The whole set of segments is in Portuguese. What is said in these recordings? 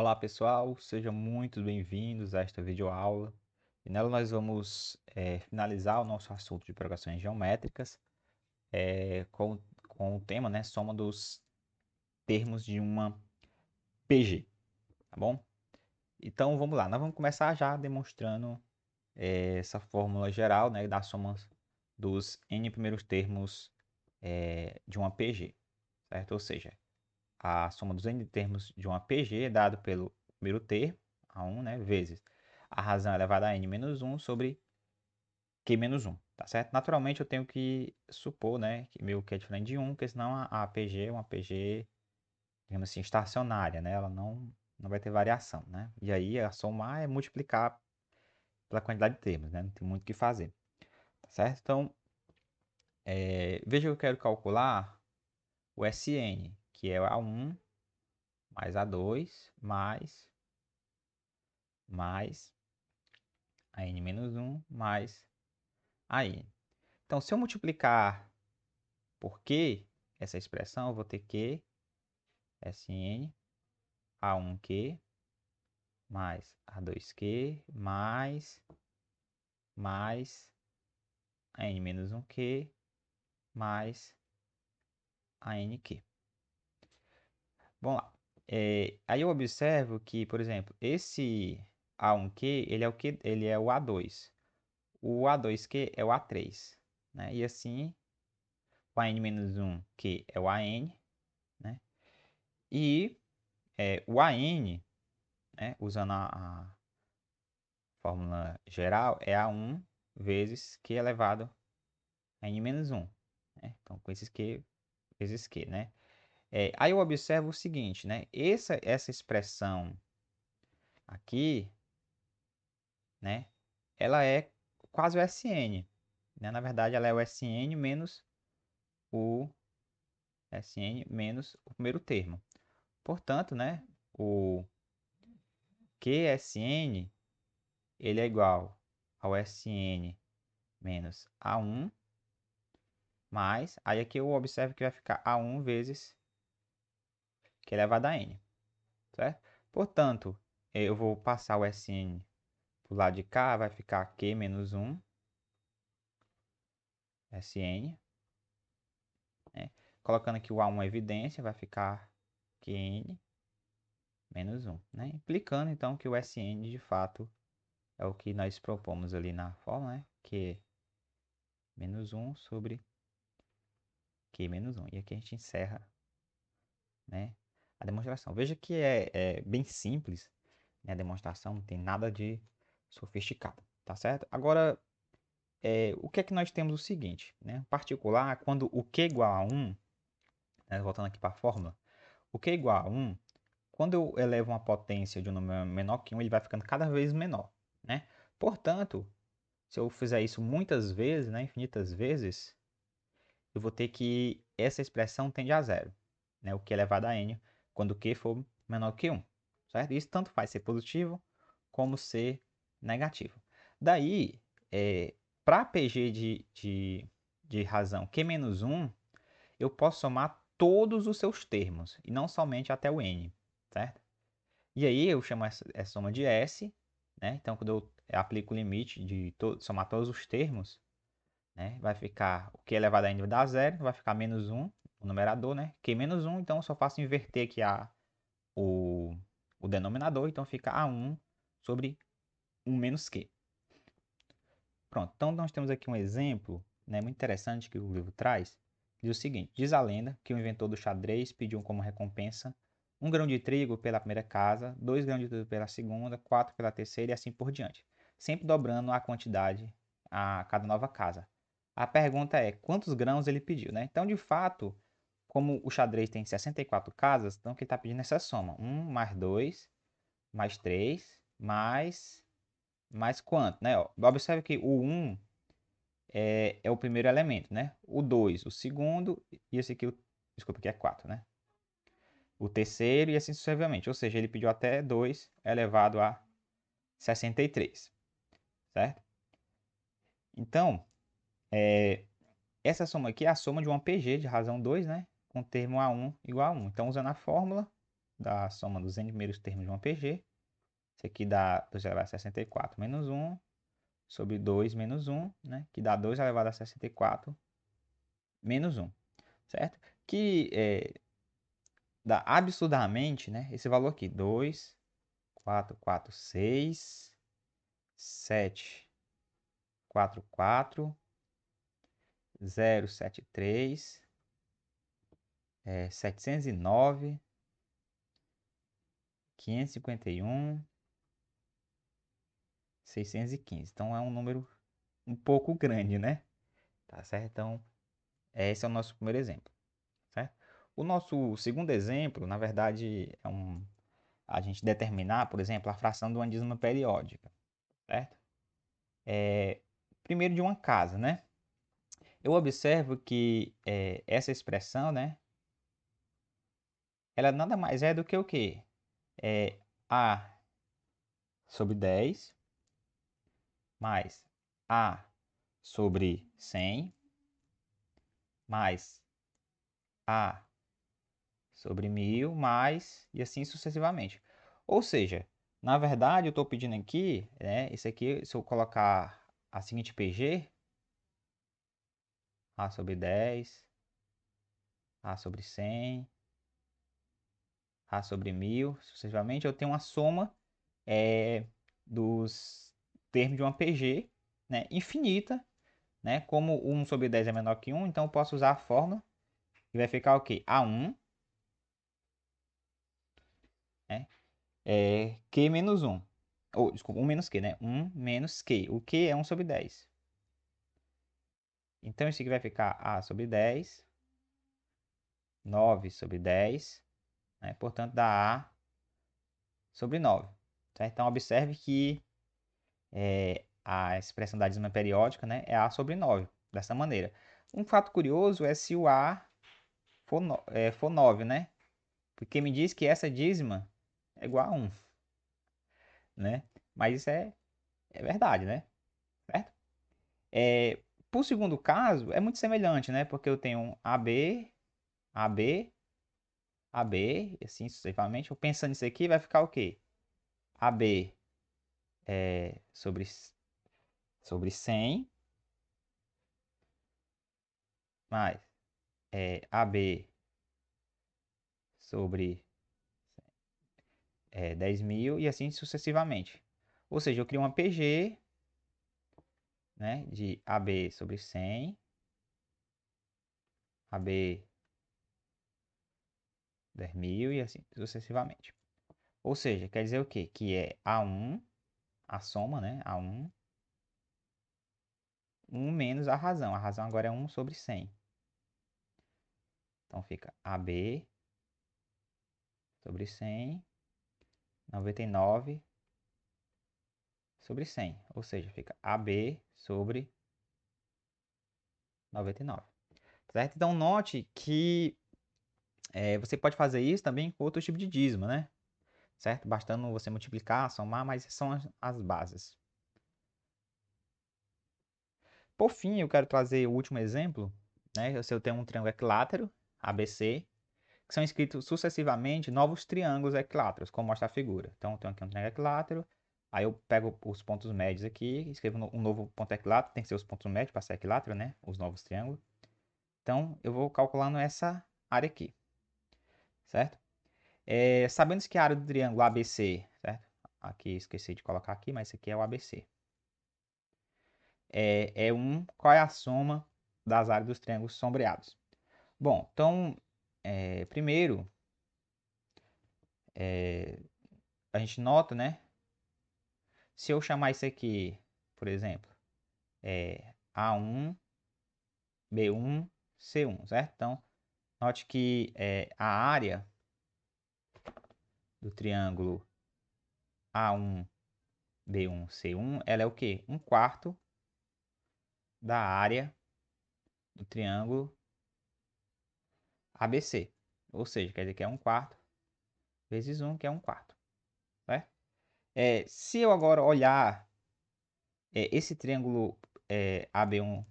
Olá pessoal, sejam muito bem-vindos a esta videoaula. E nela nós vamos finalizar o nosso assunto de progressões geométricas com o tema, né, soma dos termos de uma PG, tá bom? Então vamos lá, nós vamos começar já demonstrando essa fórmula geral, né, da soma dos n primeiros termos de uma PG, certo? Ou seja, a soma dos n termos de uma PG é dado pelo primeiro termo, A1, né, vezes a razão elevada a n menos 1 sobre Q menos 1, tá certo? Naturalmente eu tenho que supor, né, que meu Q é diferente de 1, porque senão a PG é uma PG, digamos assim, estacionária, né? Ela não vai ter variação, né? E aí a somar é multiplicar pela quantidade de termos, né? Não tem muito o que fazer, tá certo? Então, veja que eu quero calcular o Sn, que é A1 mais A2 mais a n menos 1 mais a n. Então, se eu multiplicar por Q, essa expressão, eu vou ter Q, Sn, A1Q, mais A2Q, mais a n menos 1Q, mais a nq. Vamos lá. Aí eu observo que, por exemplo, esse A1Q, ele é o A2. O A2Q é o A3, né? E assim, o a n menos 1Q é o AN, né? E o AN, né, usando a fórmula geral, é A1 vezes Q elevado a N menos 1. Né? Então, com esses Q vezes Q, né? Aí eu observo o seguinte, né? Essa expressão aqui, né? Ela é quase o Sn. Né? Na verdade, ela é o Sn menos o o primeiro termo. Portanto, né? O QSN ele é igual ao Sn menos A1 mais, aí aqui eu observo que vai ficar A1 vezes Q elevado a N, certo? Portanto, eu vou passar o Sn para o lado de cá, vai ficar Q menos 1 Sn, né? Colocando aqui o A1 em evidência, vai ficar Qn menos 1, né? Implicando então que o Sn de fato é o que nós propomos ali na fórmula, né? Q menos 1 sobre Q menos 1. E aqui a gente encerra, né, a demonstração. Veja que é bem simples, né, a demonstração, não tem nada de sofisticado, tá certo? Agora, o que é que nós temos o seguinte, né? Particular, quando o Q igual a 1, né, voltando aqui para a fórmula, o Q igual a 1, quando eu elevo uma potência de um número menor que 1, ele vai ficando cada vez menor, né? Portanto, se eu fizer isso muitas vezes, né, infinitas vezes, eu vou ter que essa expressão tende a zero, né? O Q elevado a n, quando o Q for menor que 1, certo? Isso tanto faz ser positivo como ser negativo. Daí, para PG de razão Q menos 1, eu posso somar todos os seus termos, e não somente até o n, certo? E aí eu chamo essa soma de S, né? Então, quando eu aplico o limite de somar todos os termos, né, vai ficar o Q elevado a n vai dar zero, vai ficar menos 1, o numerador, né? Q menos 1, então eu só faço inverter aqui o, o denominador, então fica A1 sobre 1 menos Q. Pronto, então nós temos aqui um exemplo, né, muito interessante que o livro traz. Diz o seguinte: diz a lenda que o inventor do xadrez pediu como recompensa 1 grão de trigo pela primeira casa, 2 grãos de trigo pela segunda, 4 pela terceira e assim por diante, sempre dobrando a quantidade a cada nova casa. A pergunta é, quantos grãos ele pediu, né? Então, de fato, como o xadrez tem 64 casas, então o que ele está pedindo é essa soma. 1 mais 2 mais 3 mais quanto, né? Ó, observe que o 1 é o primeiro elemento, né? O 2, o segundo, e esse aqui, desculpa, aqui é 4, né? O terceiro e assim sucessivamente. Ou seja, ele pediu até 2 elevado a 63, certo? Então, essa soma aqui é a soma de uma PG de razão 2, né? Com o termo A1 igual a 1. Então, usando a fórmula da soma dos n primeiros termos de uma PG. Isso aqui dá 2 elevado a 64 menos 1 sobre 2 menos 1, né? Que dá 2 elevado a 64 menos 1, certo? Que dá absurdamente, né? Esse valor aqui, 2, 4, 4, 6, 7, 4, 4, 0, 7, 3, 709, 551, 615. Então é um número um pouco grande, né? Tá certo? Então, esse é o nosso primeiro exemplo, certo? O nosso segundo exemplo, na verdade, a gente determinar, por exemplo, a fração de uma dízima periódica, certo? Primeiro de uma casa, né? Eu observo que essa expressão, né? Ela nada mais é do que o quê? A sobre 10 mais A sobre 100 mais A sobre 1000 mais e assim sucessivamente. Ou seja, na verdade eu estou pedindo aqui, né? Isso aqui, se eu colocar a seguinte PG, A sobre 10, A sobre 100, A sobre 1000, sucessivamente, eu tenho uma soma dos termos de uma PG, né, infinita, né? Como 1 sobre 10 é menor que 1, então eu posso usar a fórmula e vai ficar o quê? A1, né? Q menos 1. Ou, desculpa, 1 menos Q, né? 1 menos Q. O Q é 1 sobre 10. Então, isso aqui vai ficar A sobre 10, 9 sobre 10, né? Portanto, dá A sobre 9. Certo? Então, observe que a expressão da dízima periódica, né, é A sobre 9, dessa maneira. Um fato curioso é se o A for 9, né? Porque me diz que essa dízima é igual a 1, né? Mas isso é verdade, né? Certo? Por segundo caso, é muito semelhante, né? Porque eu tenho um AB, AB, AB, e assim sucessivamente. Eu pensando nisso aqui, vai ficar o quê? AB sobre 100, mais AB sobre 10.000 e assim sucessivamente. Ou seja, eu crio uma PG, né, de AB sobre 100, AB 10.000 e assim sucessivamente. Ou seja, quer dizer o quê? Que é A1, a soma, né? A1, 1 menos a razão. A razão agora é 1 sobre 100. Então fica AB sobre 100, 99 sobre 100. Ou seja, fica AB sobre 99. Certo? Então note que você pode fazer isso também com outro tipo de dízimo, né? Certo? Bastando você multiplicar, somar, mas são as bases. Por fim, eu quero trazer o último exemplo, né? Se eu tenho um triângulo equilátero, ABC, que são escritos sucessivamente novos triângulos equiláteros, como mostra a figura. Então, eu tenho aqui um triângulo equilátero, aí eu pego os pontos médios aqui, escrevo um novo ponto equilátero, tem que ser os pontos médios para ser equilátero, né? Os novos triângulos. Então, eu vou calculando essa área aqui, certo? Sabendo que a área do triângulo ABC, certo? Aqui, esqueci de colocar aqui, mas esse aqui é o ABC. Qual é a soma das áreas dos triângulos sombreados? Bom, então, primeiro, a gente nota, né? Se eu chamar isso aqui, por exemplo, A1, B1, C1, certo? Então, note que a área do triângulo A1, B1, C1, ela é o quê? 1/4 da área do triângulo ABC. Ou seja, quer dizer que é 1/4 vezes 1, que é 1/4, certo? Se eu agora olhar esse triângulo AB1,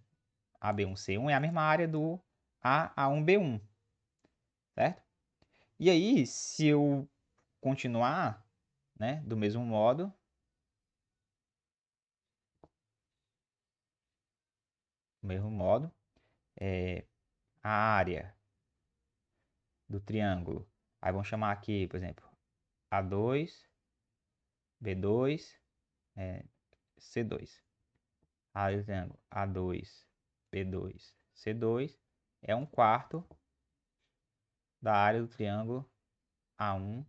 AB1C1 é a mesma área do A1B1, certo? E aí, se eu continuar, né, do mesmo modo, a área do triângulo. Aí vamos chamar aqui, por exemplo, A2, B2, C2. A área do triângulo A2, B2, C2 é 1/4 da área do triângulo A1,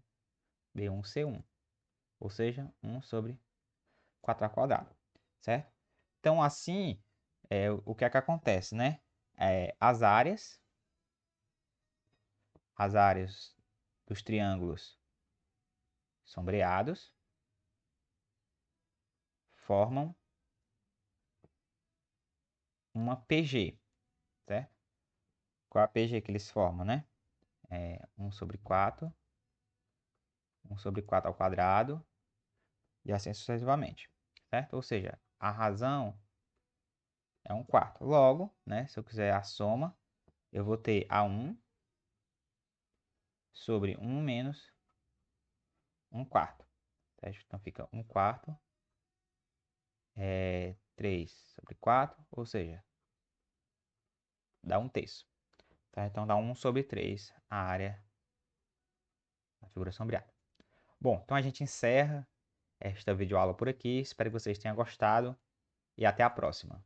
B1, C1. Ou seja, 1/4², certo? Então, assim, o que é que acontece, né? As áreas dos triângulos sombreados formam uma PG, certo? Qual é a PG que eles formam, né? 1/4, 1/4² e assim sucessivamente, certo? Ou seja, a razão é 1/4. Logo, né, se eu quiser a soma, eu vou ter A1 sobre 1 menos 1/4. Certo? Então fica 1/4 3/4, ou seja, dá 1/3. Tá? Então dá 1/3 a área da figura sombreada. Bom, então a gente encerra esta videoaula por aqui. Espero que vocês tenham gostado e até a próxima.